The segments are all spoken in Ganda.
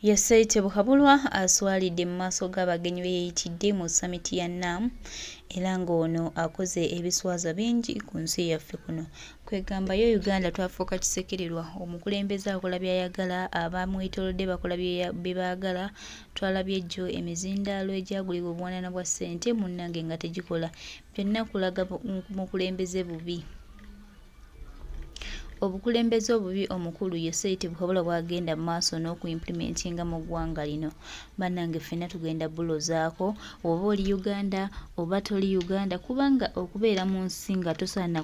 Yasaite Buhabulwa aswalidde mu maaso g'abagenyi Beyeyitidde mu samiti ya NAM era ng'ono akoze ebiswaza bingi ku nsi yaffe kuno. Kwegamba yo Uganda twafuuka kisekererwa, omukulembeze akola by'ayagala, abamwetoolodde bakola bye baagala. Twalabye ejjo emizindaalo egyagulibwa obuwanana bwa ssente munnange nga tegikola. Byonna kulaga mukulembeze bubi. Obukulembeze obubi omukulu Yasaite Buhabulwa bwagenda mu maaso n'okuimplementinga mu ggwanga lino. Bannange ffenna tugenda bulozaako oba oli Uganda oba toli Uganda, kubanga okubeera mu nsi nga tosaana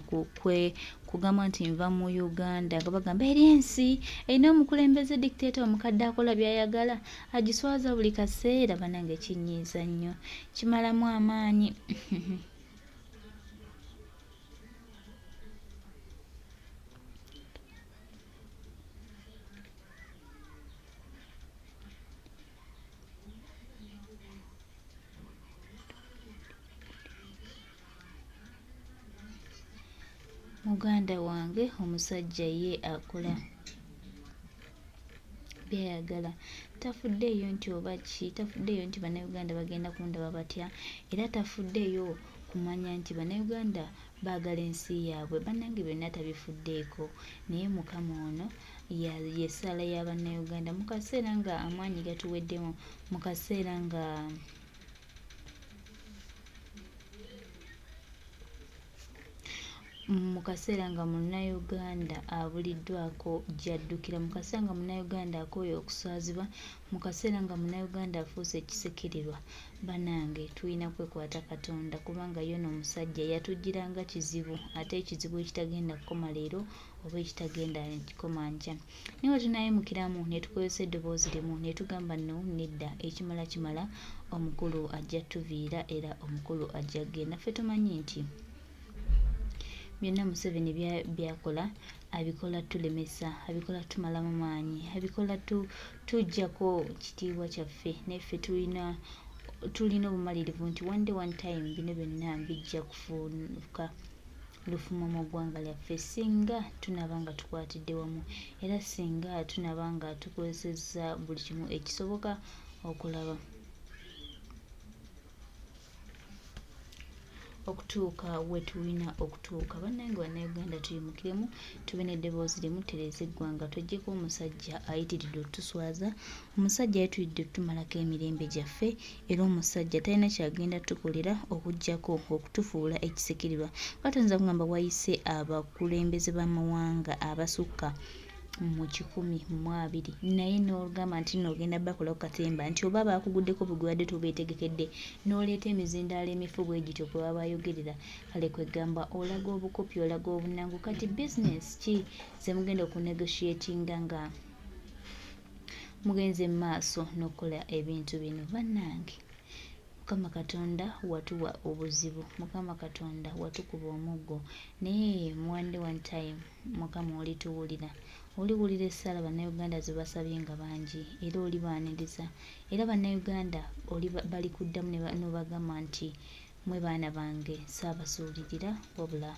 kugamba nti nva mu Uganda nga bagamba eri ensi erina omukulembeze dictator omukadde akola by'ayagala agiswaza buli kaseera. Bannange kinyiiza nnyo, kimalamu amaanyi. Muganda wange omusajja ye akola byayagala, tafuddeeyo nti oba ki, tafuddeeyo nti bannayuganda bagenda kundaba batya, era tafuddeeyo kumanya nti bannayuganda baagala ensi yaabwe. Bannange byonna tabifuddeeko, naye mukama ono yessaala ya bannayuganda mu kaseera nga amaanyi gatuweddemu, mu kaseera nga munnayuganda abuliddwako gy'addukira, mu kaseera nga munnayuganda akooye okuswazibwa, mu kaseera nga munnayuganda afuuse ekisekererwa. Bannange tulina kwekwata Katonda kubanga yo n'omusajja yatugiranga kizibu, ate ekizibu ekitagenda kukoma leero oba ekitagenda kikoma nkya. Naye bwe tunaayimukiramu ne tukozesa eddoboozi limu ne tugamba nno nedda, ekimala kimala, omukulu ajja tuviira era omukulu ajja kgenda. Ffe tumanyi nti byonna Museveni byakola abikola tulemesa, abikola tumalamu maanyi, abikola tujjako kitiibwa kyaffe. Naffe tulina obumalirivu nti one day one time bino byonna bijja kufuuka lufumo mu ggwanga lyaffe singa tunaba nga tukwatidde wamu, era singa tunaba nga tukozesezza buli kimu ekisoboka okulaba okutuuka we tulina okutuuka. Bannange bannayuganda tuyimukiremu, tube n'eddoboozi limu, tereza eggwanga, tweggyeko omusajja ayitiridde otuswaza, omusajja ayitiridde otumalako emirembe gyaffe, era omusajja talina kyagenda tukolera okuggyako okutufuula ekisekererwa. Katonza kugamba wayise abakulembeze b'amawanga abasukka mu 120, naye n'ogamba nti n'ogenda bakola ku katemba nti oba baakuguddeko bugwadde tobeetegekedde n'oleeta emizindaalo emifu bwe gityo kwe baba bayogerera, kale kwegamba olaga obukopi, olaga obunangu. Kati bizinesi ki ze mugenda okunegotiatinga nga mugenze mu maaso n'okukola ebintu bino? Bannange Mukama Katonda watuwa obuzibu, Mukama Katonda watukuba omuggo, naye one day one time Mukama olituwulira, oliwulira essaala bannayuganda ze basabye nga bangi, era olibaaniriza, era bannayuganda bali kuddamu n'obagamba nti mwe baana bange saabasuulirira wabula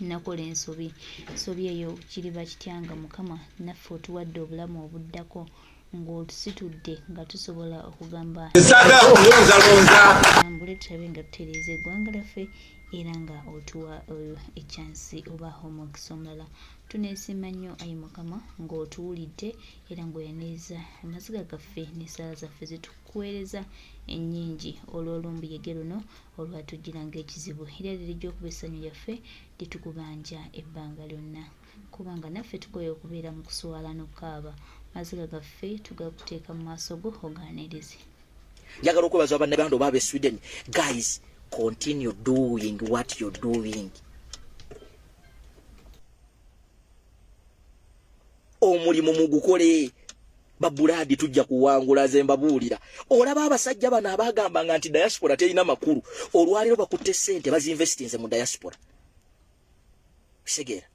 nakola ensobi. Ensobi eyo kiriba kityanga Mukama naffe otuwadde obulamu obuddako ng'otusitudde nga tusobola okugamba ambule tulabe nga tutereeza eggwanga lyaffe era nga otuwa ekyansi oba omukisa omulala. Tuneesiima nnyo ayi Mukama ng'otuwulidde era ng'oyaniriza amaziga gaffe n'essaala zaffe zitukuweereza ennyingi olw'olumbuyege luno olwatujjiranga ekizibu, era lirijja okuba essanyu lyaffe litukubanja ebbanga lyonna, kubanga naffe tukoye okubeera mu kuswala n'okukaaba. Maziga gaffe tugakuteeka mu maaso go ogaanirize. Njagala okwebaza bannayuganda oba ab'e Sweden, guys, continue doing what you're doing. Omulimu mugukole, babuladi tujja kuwangula. Ze mbabuulira, olaba abasajja bano abagambanga nti diaspora terina makulu, olwaliro bakutte ssente bazinvestinze mu diaspora. Segera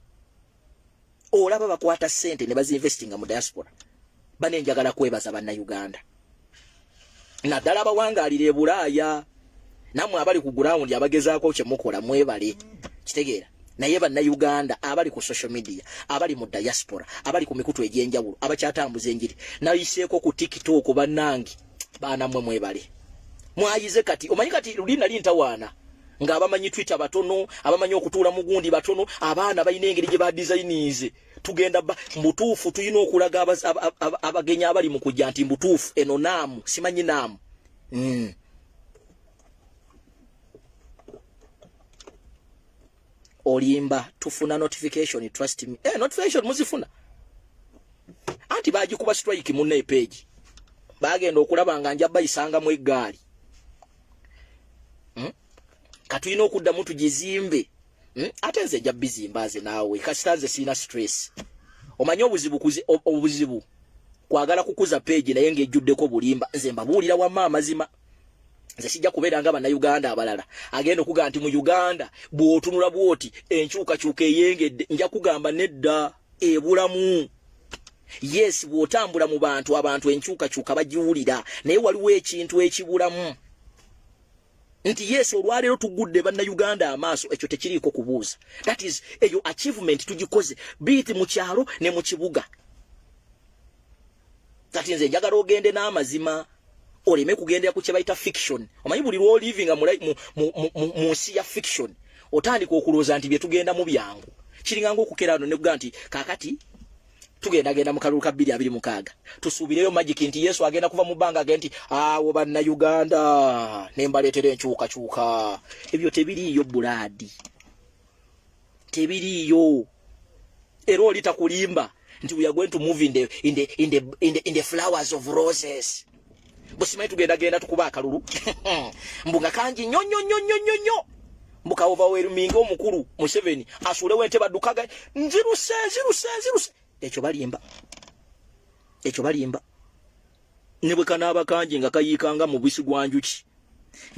olaba bakwata ssente ne bazinvestinga mu diaspora. Bane njagala kwebaza bannayuganda, naddala abawangaalira e Bulaaya, nammwe abali ku ground abagezaako kye mukola mwebale. Kitegeera naye bannayuganda abali ku social media, abali mu diaspora, abali ku mikutu egy'enjawulo, abakyatambuza enjiri, nayiseeko ku TikTok bannange, baana mmwe mwebale. Mwayize kati, omanyi kati luli nali ntawaana, ng'abamanyi Twitter batono, abamanyi okutuula mu gundi batono, abaana balina engeri gye badizayinize. Tugenda mbutuufu tulina okulaga abagenyi abali mu kujja nti mbutuufu eno naamu, simanyi naamu. Olimba tufuna notification, trust me. Notification muzifuna. Anti bagikuba strike munne page. Bagenda okulaba nga njaba isanga mu eggaali. Katulina okudda mutu jizimbe. Ate nze nja bizimbaze naawe kasitanze sina stress. Omanyi obuzibu kwagala kukuza page naye ngejjuddeko bulimba. Nze mbabuulira wamma amazima. Nze sijja kubeera nga bannayuganda abalala agenda okuga nti mu Uganda bw'otunula bwoti enkyukakyuka eyengedde. Nja kugamba nedda ebulamu. Yes, bw'otambula mu bantu, abantu enkyukakyuka bagiwulira, naye waliwo ekintu ekibulamu. Nti yes, olwaleero tugudde bannayuganda amaaso, ekyo tekiriiko kubuuza. That is eyo achievement tugikoze, biti mu kyalo ne mu kibuga. Kati nze njagala ogende n'amazima, oleme kugendera ku kye bayita fiction. Omanyi buli lwo living mu nsi ya fiction, otandika okulooza nti bye tugenda mu byangu. Kiringa ng'okukerano ne kuga nti kaakati tugenda mu kalulu ka 2026 tusuubireyo magic nti Yesu agenda kuva mu bbanga agenti awo bannayuganda nembaleetera enkyukakyuka. Ebyo tebiriiyo buladi, tebiriiyo. Era olita kulimba nti we are going to move in the flowers of roses. Busimanyi tugenda tukuba akalulu mbunga kanji nyonyonyonyonyonyo mbuka overwhelming omukulu Museveni asuulewo ente baddukaga nziruse. Ekyo balimba. Ne bwe kanaaba kanji nga kayiikanga mu bwisi gwa njuki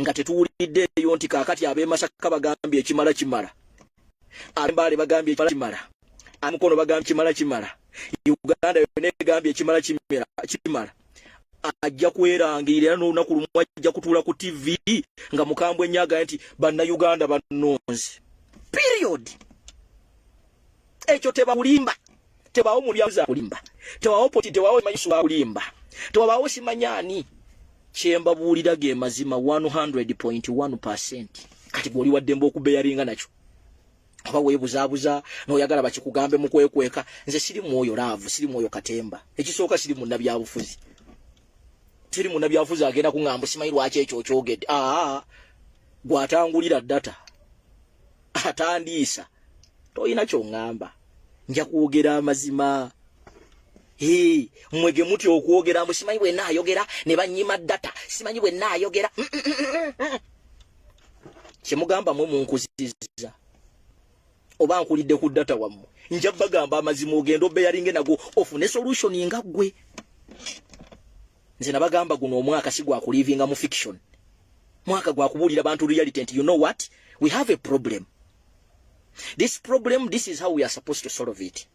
nga tetuwuliddeyo nti kaakati ab'emasaka bagambye ekimala. Ab'embaale bagambye ekimala. Amukono bagambye kimala. Uganda yonna egambye ekimala. Ajja kwerangirira n'olunaku lumu ajja kutuula ku TV nga mukambwe ennyaga nti bannayuganda bannonze. Period. Ekyo tebakulimba. Tebawo mulyaza kulimba. Tebawo poti, tebawo mayusu kulimba. Tebawo simanyani. Kyemba buulira ge mazima 100.1%. Kati goli waddemba okubeyaringa nakyo. Aba weebuzaabuza n'oyagala bakikugambe mu kwekweka. Nze siri mwoyo laavu, siri mwoyo katemba. Ekisooka siri munnabyabufuzi. Siri munnabyabufuzi agenda kuŋŋamba simanyi lwaki ekyo kyogedde. Gwatangulira data. Atandiisa. Toyina ky'oŋŋamba. Nja kwogera amazima. Mwege muti okwogera mbu simanyi bwe naayogera ne bannyima data, simanyi bwe naayogera. Kyemugamba mwe munkuzizza. Oba nkulidde ku data wammwe. Nja bagamba amazima ogenda obeyaringe nago ofune solution nga ggwe. Nze nabagamba guno omwaka si gwa kulivinga mu fiction. Mwaka gwa kubuulira bantu reality nti you know what? We have a problem. This problem, this is how we are supposed to solve it.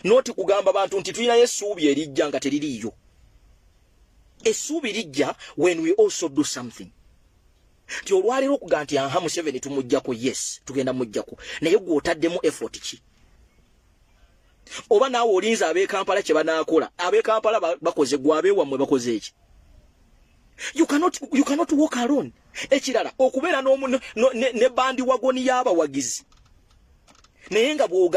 Not kugamba bantu nti tulina essuubi erijja nga teririiyo. Essuubi lijja when we also do something. Ti olwaleero okuga nti Museveni tumuggyako, yes, tugenda muggyako. Naye gwe otaddemu effort ki? Oba naawe olinza ab'e Kampala kye banaakola. Ab'e Kampala bakoze, gwe ab'ewammwe bakoze eki? You cannot walk alone. Ekirala okubeera ne bandi wagoni y'abawagizi. Naye nga bwe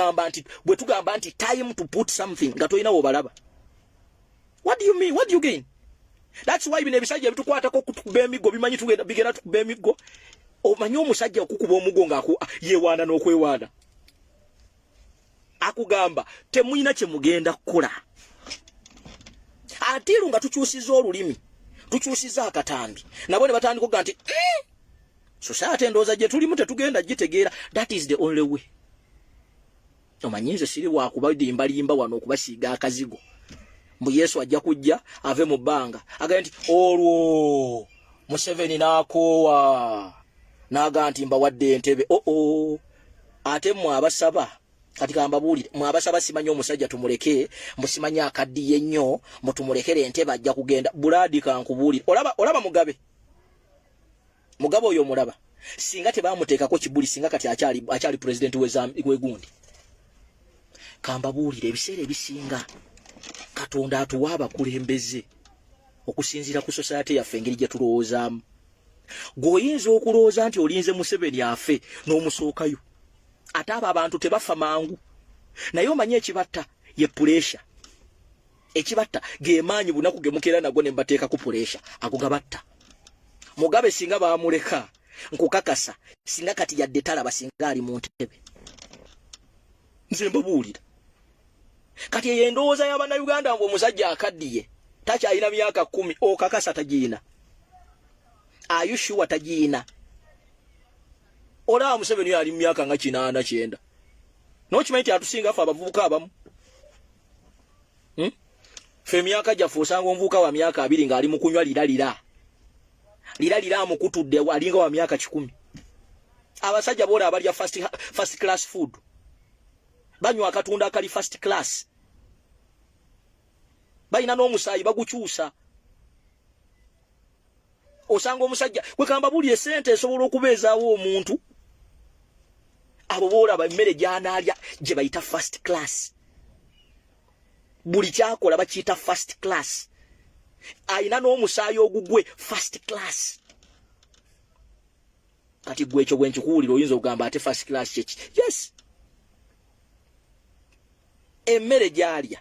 tugamba nti time to put something nga tolina wobalaba. What do you mean? What do you gain? That's why bino ebisajja bitukwatako okutukuba emiggo bimanyi bigenda tukuba emiggo. Omanyi omusajja okukuba omuggo nga yeewaana n'okwewaana. Akugamba temuyina kye mugenda kukola. Atiru nga tukyusiza olulimi. Tukyusiza akatambi. Nabo ne batandika okuga nti society endowooza gye tulimu tetugenda gitegeera. That is the only way. Omanyi nze siri wakubadimbalimba wano okubasiiga akazigo. Mbu Yesu ajja kujja ave mu bbanga agamba nti olwo Museveni n'akoowa n'aga nti mbawadde entebe. Ate mmwe abasaba kati kambabuulire, mmwe abasaba simanyi omusajja tumuleke, musimanyi akaddiye nnyo, mutumulekere entebe ajja kugenda. Buladi kankubuulire. Olaba Mugabe oyo omulaba. singa tebamuteekako kibuli singa kati akyali president w'egundi. Kambabuulire ebiseera ebisinga Katonda atuwa abakulembeze okusinziira ku society yaffe engeri gye tulowoozaamu. Gwoyinza okulowooza nti olinze Museveni afe n'omusookayo. Ate abo abantu tebafa mangu. Naye omanyi ekibatta ye pressure. Ekibatta ge maanyi bunaku ge mukeera nago ne mbateekako pressure ago gabatta. Mugabe singa baamuleka nkukakasa singa kati yadde talaba singa ali mu ntebe. Nze mbabuulira. Kati ye ndowooza y'Abannayuganda mbu omusajja akaddiye takyalina myaka 10 okakasa tagiina. Are you sure tagiina? Olaba Museveni ali mu myaka nga 89. N'okimanyi nti atusinga ffe abavubuka abamu. Fe myaka gyaffe osanga omuvubuka wa myaka 2 ng'ali mu kunywa liralira. Liralira amukutudde alinga wa myaka 10. Abasajja bola abalya first class food. Banywa akatunda akali first class. Balina n'omusaayi bagukyusa. Osanga omusajja kwekamba buli esente esobola okubeezaawo omuntu. Abo bola emmere gy'anaalya gye bayita first class. Buli kyakola bakiyita first class. Ayina n'omusaayi ogugwe first class. Kati gwe ekyo bwenkikuwulira oyinza okugamba ate first class kyeki. Yes. Emmere gy'alya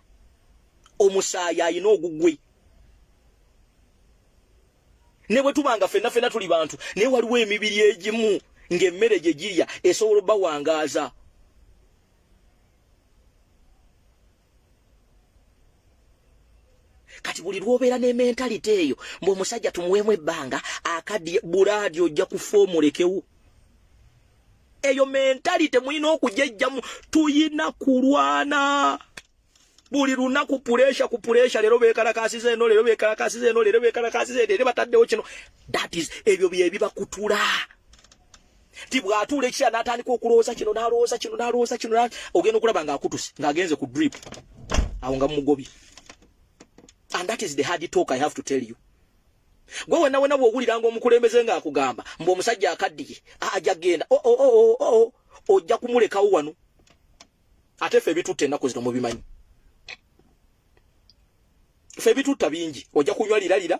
omusaayi ayina ogugwe. Ne bwe tubanga ffenna tuli bantu naye waliwo emibiri egimu ng'emmere gye girya esobola obbawangaaza. Kati buli lwobeera ne mentality eyo ng'omusajja tumuweemu ebbanga akaddiye bulaadi ojja kufa omulekewo. Eyo mentality muyina okujejjamu. Tuyina kulwana. Buli lunaku ku pressure leero beekalakasiza eno leero beekalakasiza eno leero beekalakasiza eno bataddewo kino. That is ebyo bye bibakutula. Tibwatuula ekisa n'atandika okulowooza kino n'alowooza kino ogenda okulaba ng'akutuse ng'agenze ku drip awo nga mumugobye. And that is the hard talk I have to tell you. Gwe wenna bw'owuliranga omukulembeze ng'akugamba mbu omusajja akaddiye ajja genda ojja kumulekawo wano. Ate ffe ebitutte ennaku zino mubimanyi. Ffe ebitutta bingi. Ojja kunywa liralira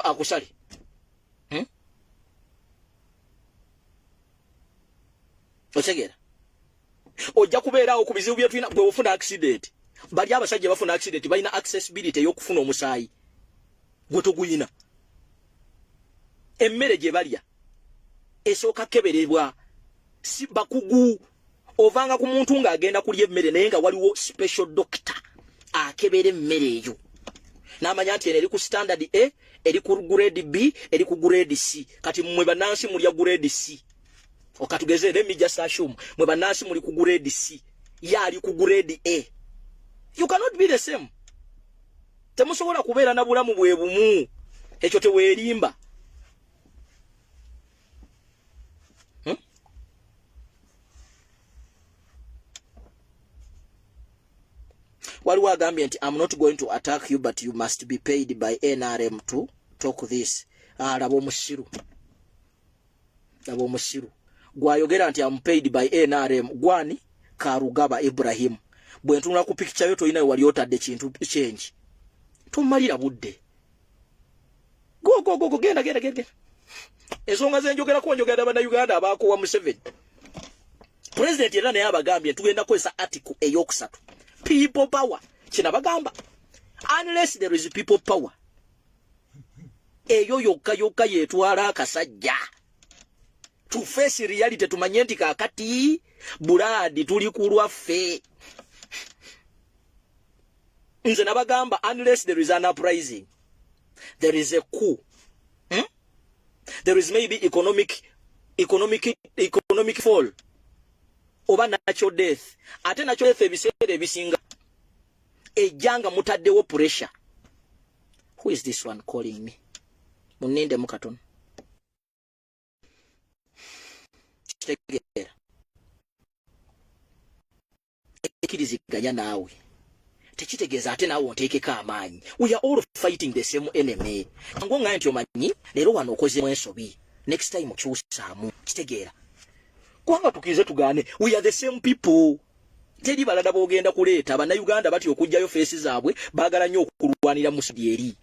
akusale. Otegeera? Ojja kubeerawo ku bizibu bye tulina bwe ofuna accident. Bali abasajja bafuna accident balina accessibility ey'okufuna omusaayi. Gwe toguyina. Emmere gye balya esooka keberebwa si bakugu. Ovanga ku muntu ng'agenda kulya emmere naye nga waliwo special doctor akebera emmere eyo. N'amanya nti eri ku standard A, eri ku grade B, eri ku grade C. Kati mmwe bannansi mulya grade C. Okatugeze let me just assume mwe bannansi muli ku grade C. Yali ku grade A. You cannot be the same. Temusobola kubeera na bulamu bwe bumu. Ekyo teweerimba. Waliwo agambye nti I'm not going to attack you but you must be paid by NRM to talk this. Laba omusiru. Gwayogera nti I'm paid by NRM. Gwani Karugaba Ibrahim. Bwe ntunula ku picture yo toyina wali otadde kintu change. Tumalira budde. Go genda. Ensonga zenjogera ko njogera Bannayuganda abaakuwa Museveni. President era naye abagambye tugenda kwesa article eyokusatu. People power. Kina bagamba. Unless there is people power. Eyo yokka yetwala akasajja. To face reality tumanye nti kakati buladi tuli kulwaffe. Nze nabagamba unless there is an uprising, there is a coup. There is maybe economic fall. Oba natural death. Ate natural death ebiseera ebisinga. Ejjanga mutaddewo pressure. Who is this one calling me? Muninde mukatono. Kitegeera. Ekiriziganya naawe. Tekitegeeza ate naawe onteekeko amaanyi. We are all fighting the same enemy. Ngo nga nti omanyi leero wano okozeemu ensobi. next time kyusamu kitegeera kwanga tukize tugane we are the same people teri balada bogenda kuleeta bannayuganda bati okujjayo face zaabwe baagala nnyo okulwanira musudyeri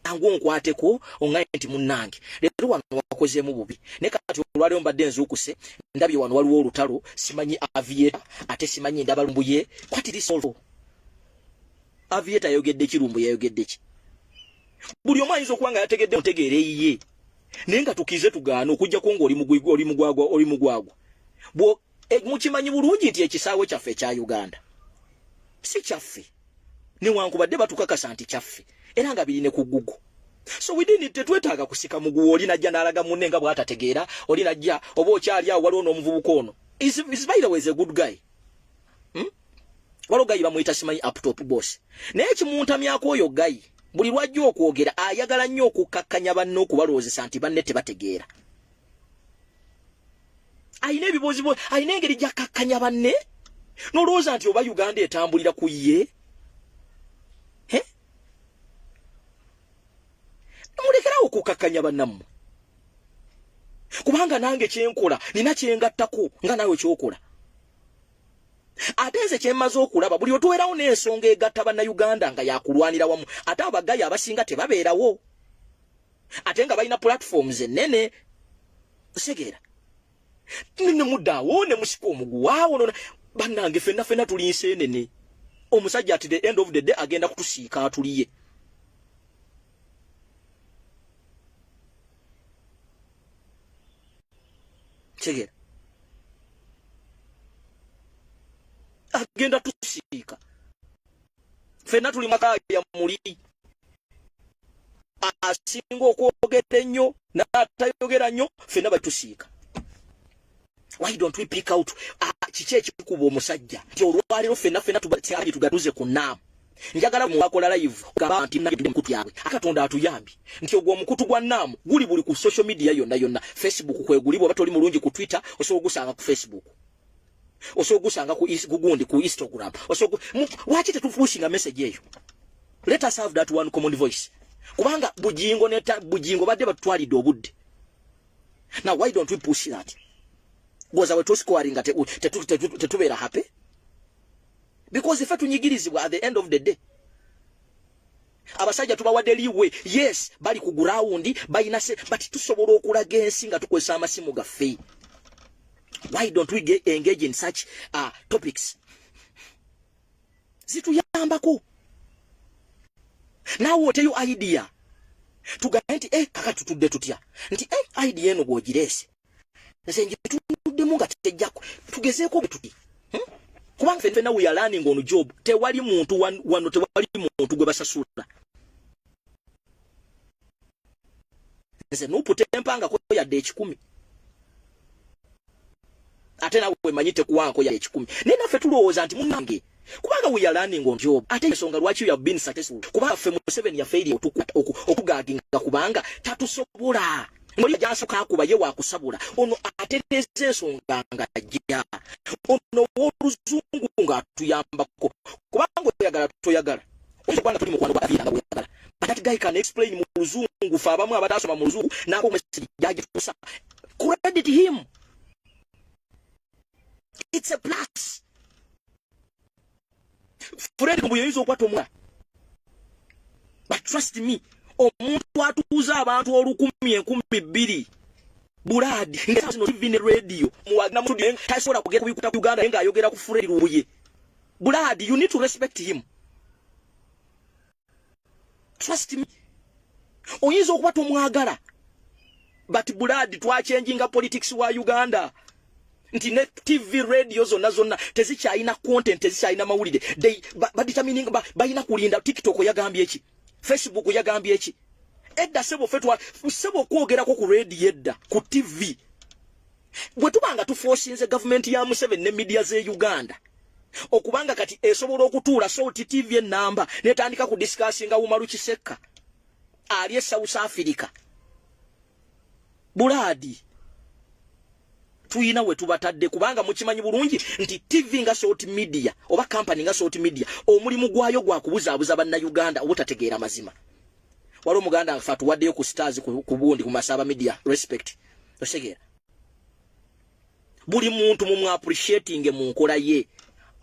angu nkwateko ongaye nti munnange leero wano wakozeemu bubi ne kati olwaliro mbadde nzuukuse ndabye wano waliwo olutalo simanyi aviator ate simanyi ndabalumbuye kwatiri solvo aviator yayogedde kirumbu yayogedde ki buli omu ayinza okuba nga yategedde mutegeere yiye naye nga tukize tugaana okujjako ng'oli mugwagwa mukimanyi bulungi nti ekisaawe kyaffe ekya Uganda si kyaffe newankubadde batukakasa nti kyaffe era nga birine ku Google so tetwetaaga kusika muguwa oli najja n'alaga munne nga bw'atategeera oli najja oba okyali awo waliwo n'omuvubuka ono is by the way is a good guy waliwo gayi bamuyita simanyi uptop boss naye kimuntamyako oyo gayi buli lwajja okwogera ayagala nnyo okukakkanya banne okubalowoozesa nti banne tebategeera ayina ebibuuzibu ayina engeri gy'akakkanya banne n'olowooza nti oba Uganda etambulira ku ye mulekerawo okukakkanya bannammwe kubanga nange kyenkola nina kyengattako nga naawe kyokola ate nze kyemmaze okulaba buli otuweerawo n'ensonga egatta bannayuganda nga yakulwanira wamu ate abagayi abasinga tebabeerawo ate nga balina platforms ennene segeera nne muddaawo ne musika omuguwaawo bannange ffenna tuli nseenene omusajja ati the end of the day agenda kutusiika atuliye segeera agenda tusiika ffenna tuli makaya muli asinga okwogera ennyo n'atayogera nnyo ffenna batusiika why don't we pick out kiki ekikuba omusajja nti olwaliro ffenna tugatuze ku naamu njagala mwakola live gamba nti mkutu yabwe akatonda atuyambi nti ogwo omukutu gwa naamu guli buli ku social media yonna Facebook kwegulibwa batoli mulungi ku Twitter osobola ogusanga ku Facebook osobola ogusanga ku gugundi ku Instagram waki tetupushinga message eyo let us have that one common voice kubanga bujingo badde batwalidde obudde now why don't we push that goza we toscoringa tetubeera happy because if tunyigirizibwa at the end of the day abasajja tubawadde liwe yes bali ku ground bayina se but tusobola okulaga ensi nga tukozesa amasimu gaffe why don't we engage in such topics zituyambako nawe oteyo idea tugaye nti kaka tutudde tutya nti idea eno gwogirese nze njituddemu nga tejjako tugezeeko betuti kubanga ffenna we are learning on job tewali muntu wano tewali muntu gwe basasula nze nuputempangako yadde 10 ate nawe manyite kuwanko yadde 10 naye naffe tulowooza nti munnange kubanga we are learning on job ate ensonga lwaki you have been successful kubanga ffe Museveni yafeeri okugaginga kubanga tatusobola ngoli jansoka akuba ye wakusabula ono atereze ensonga nga ajja ono woluzungu nga tuyambako kubanga oyagala toyagala kubanga tuli mukwano bafira nga oyagala but that guy can explain mu luzungu fa abamu abatasoma mu luzungu nako message jaje tusa credit him it's a plus Fred kumbuyoyizo kwato mwa but trust me omuntu atuuza abantu 10,000 buladi ngeza no TV ne radio muwagna mutu dien tasobola kugera kubikuta ku Uganda nga ayogera ku Fred Rubuye buladi you need to respect him trust me oyinza okuba omwagala but buladi twachenjinga politics wa Uganda nti ne TV radio zonna tezikyayina content tezikyayina mawulire determining bayina kulinda TikTok yagambye eki Facebook yagambye eki edda sebo fetwa sebo kwogerako ku radio edda ku TV bwe tubanga tuforcinze government ya Museveni ne media ze Uganda okubanga kati esobola okutuula Salt TV enamba netandika ku discussinga Umaru Kiseka ali South Africa buladi tuyina we tubatadde kubanga mukimanyi bulungi nti TV nga Salt Media oba company nga Salt Media omulimu gwayo gwa kubuzaabuza banna Uganda obutategeera mazima wali omuganda afatu waddeyo ku stars ku bundi ku Masaba media respect osegeera buli muntu mu appreciating mu nkola ye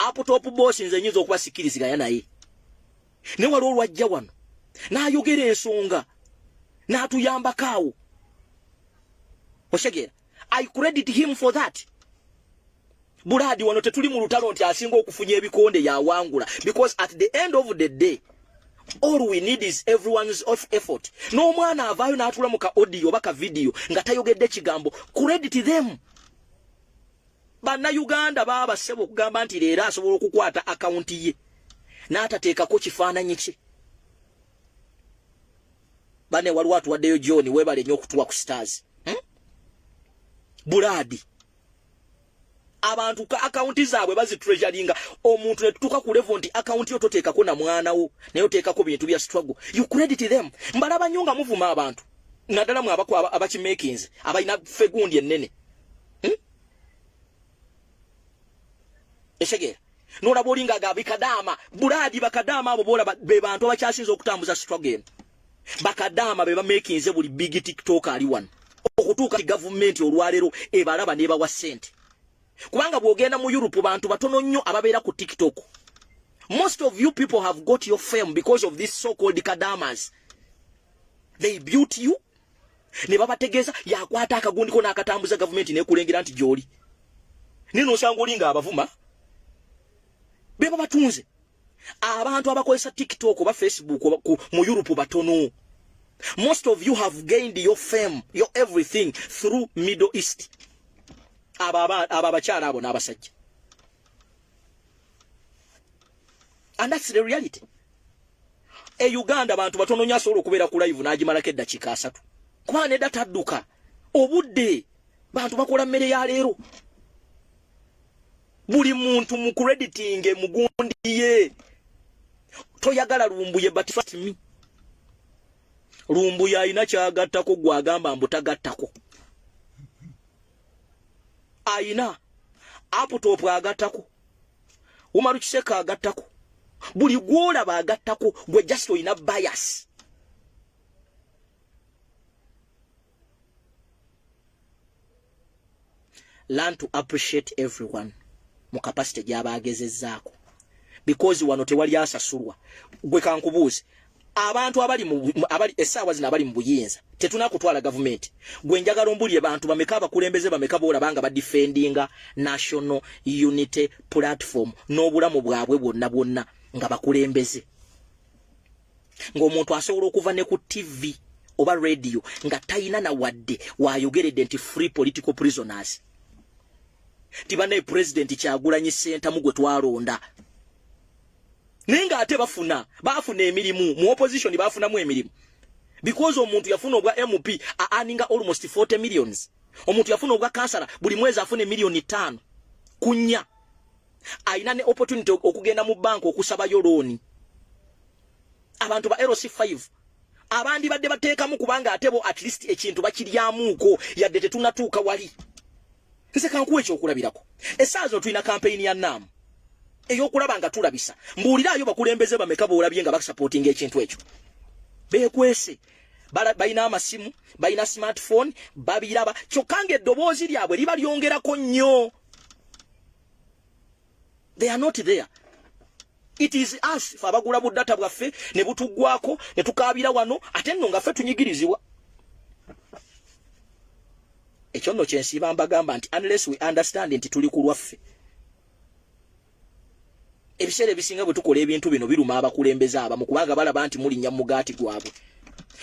up top boss nze nyizo okuba sikiriziganya naye ne wali olwajja wano n'ayogera ensonga n'atuyamba kaawo osegeera I credit him for that. Buladi wano tetuli mu lutalo nti asinga okufunya ebikonde ya wangula because at the end of the day all we need is everyone's effort. No mwana avayo n'atula mu ka audio baka video nga tayogedde kigambo credit them. Bana Uganda baba sebo kugamba nti leero asobola okukwata account ye n'atateekako kifaananyi kye. Bane wali watu waddeyo John webale nnyo okutuwa ku stars. Buladi abantu ka account zaabwe bazi treasuringa omuntu ne tutuka ku level nti account yo toteekako na mwana wo nayo teekako bintu bya struggle you credit them mbalaba nyonga muvuma abantu nadala mu abako abakimakings abalina fegundi ennene eshege nora bolinga gabikadama Buladi bakadama abo bola be bantu abakyasinza okutambuza struggle bakadama be ba makings buli big TikTok ali one okutuuka government olwalero ebalaba neba wa sente kubanga bwogenda mu Europe bantu batono nnyo ababeera ku TikTok. Most of you people have got your fame because of these so-called kadamas. They built you. Ne babategeeza yakwata akagundiko n'akatambuza government nekulengera nti gyoli. Nino oshangolinga abavuma. Beba batunze. Abantu abakozesa TikTok oba Facebook mu Europe batono. Most of you have gained your fame, your everything through Middle East. Ababakyala abo n'abasajja. And that's the reality. Uganda bantu batono nnyo asobola okubeera ku live n'agimalako eddakiika 3. Kuba nedda tadduka. Obudde bantu bakola mmere ya leero. Buli muntu mu crediting mugundi ye. Toyagala lumbuye but trust me. Lumbuye ayina kyagattako gwagamba mbutagattako. Aina aputopu agattako Umaru Kiseka agattako buli gwola bagattako gwe just ina bias. Learn to appreciate everyone mu capacity gy'abagezezzaako because wano tewali asasulwa gwe kankubuuze abantu abali essaawa zino abali mu buyinza tetunakutwala government gwe njagala ombulye bantu bameka abakulembeze bameka boolabanga badefendinga national unity platform n'obulamu bwabwe bwonna nga bakulembeze ng'omuntu asobola okuva ne ku TV oba radio nga tayina na wadde wayogeredde nti free political prisoners tibane president Kyagulanyi Ssentamu gwe twalonda Ninga ate bafuna emirimu mu opposition bafunamu emirimu because omuntu yafuna obwa MP earning almost 40 millions omuntu yafuna obwa kansala buli mwezi afune milioni 5 kunya aina ne opportunity okugenda mu bank okusabayo loan abantu ba LC5 abandi badde bateekamu kubanga atebo at least ekintu bakiryamuuko yadde tetunatuuka wali nse kankuwe ekyokulabirako esaazo tulina campaign ya NAM eyokulaba nga tulabisa mbuulirayo bakulembeze bameka boolabye nga bakusupportinga ekintu ekyo beekwese balina amasimu balina smartphone babiraba kyokka eddoboozi lyabwe liba lyongerako nnyo. They are not there. It is us abagula buddata bwaffe ne butuggwako ne tukaabira wano ate nno nga ffe tunyigirizibwa. Ekyo nno kyensiba mbagamba nti unless we understand nti tuli ku lwaffe ebiseera ebisinga bwe tukola ebintu bino biruma abakulembeze abamu kubanga balaba nti mulinnya mu mugaati gwabwe.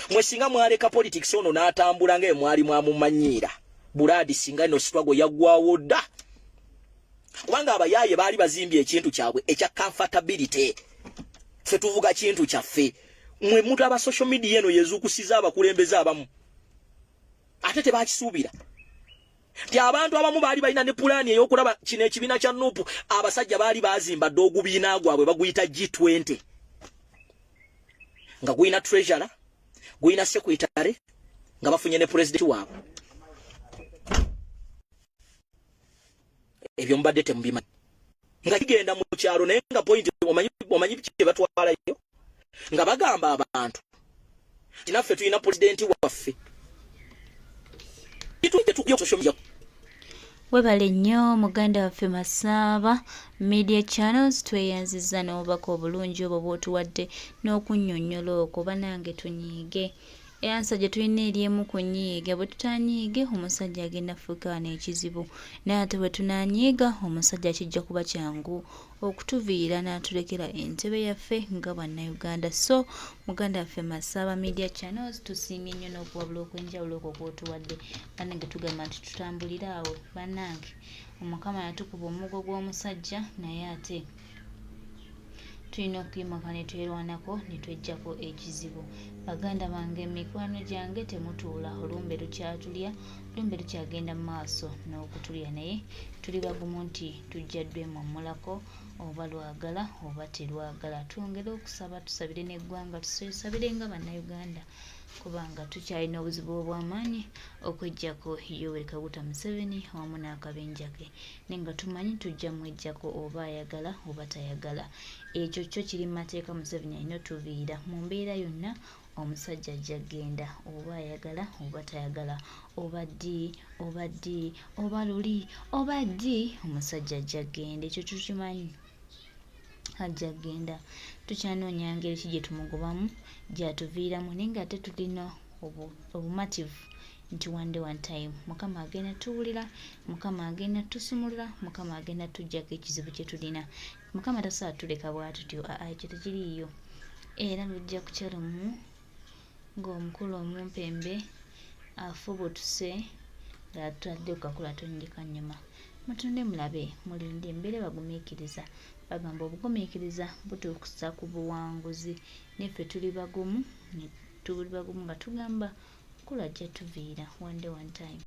Mwesinga mwaleka politics ono n'atambula nga mwali mwamumanyiira Buladi singa no struggle yaggwawo dda kubanga abayaaye baali bazimbye ekintu kyabwe ekya comfortability ffe tuvuga kintu kyaffe mwe muntu aba social media eno yezukusiza abakulembeze abamu ate tebakisuubira ti abantu abamu baali balina ne pulaani ey'okulaba kino ekibiina kya Nuupu abasajja baali bazimba dde ogubiina gwabwe baguyita G20 nga guyina treasurer guyina secretary nga bafunye ne president waabwe. Ebyo mbadde temubimanyi nga kigenda mu kyalo naye nga point omanyi kye batwalayo nga bagamba abantu tinaffe tulina pulezidenti waffe tukujja social media. Webale nnyo muganda waffe Masaba Media Channels tweyanziza n'obubaka obulungi obwo bw'otuwadde n'okunnyonnyola okwo banange tunyiige. Eyansa gye tulina eri emu ku nyiiga bwe tutanyiige omusajja agenda fuuka n'ekizibu naye ate bwe tunanyiiga omusajja kijja kuba kyangu okutuviira n'atulekera entebe yaffe nga bannayuganda. So muganda waffe Masaba Media Channels tusiimye nnyo n'okuwabula okw'enjawulo okwo kw'otuwadde banange tugamba nti tutambulire awo bannange omukama yatukuba omugo gw'omusajja naye ate tulina okuyimuka ne twerwanako ne tweggyako ekizibu. Baganda bange mikwano gyange temutuula olumbe lukyatulya lumbe lukyagenda mu maaso n'okutulya naye tuli bagumu nti tujja ddwemomulako oba lwagala oba terwagala. Twongere okusaba tusabire n'eggwanga tusabire nga bannayuganda kubanga tukyalina obuzibu obw'amaanyi okweggyako Yoweri Kaguta Museveni wamu n'akabenja ke naye nga tumanyi tujja mweggyako oba ayagala oba tayagala. Ekyo kyo kiri mu mateeka Museveni alina otuviira mu mbeera yonna omusajja ajja genda oba ayagala oba tayagala oba ddi oba ddi oba luli oba ddi omusajja ajja genda ekyo tukimanyi ajja genda. Tukyanoonya ngeri ki gye tumugobamu gyatuviiramu naye nga ate tulina obumativu nti one day one time mukama agenda tuwulira mukama agenda tusumulula mukama agenda tujjako ekizibu kye tulina. Mukama tasobola tuleka bwatutyo ekyo tekiriiyo era lujja kukya lumu ng'omukulu omumpembe afubutuse ng'atudde ku kakula tonnyika nnyuma. Mutunde mulabe mulinde mbeere bagumiikiriza bagamba obugumiikiriza butuukusa ku buwanguzi neffe tuli bagumu nga tugamba mukulu ajja tuviira one day one time.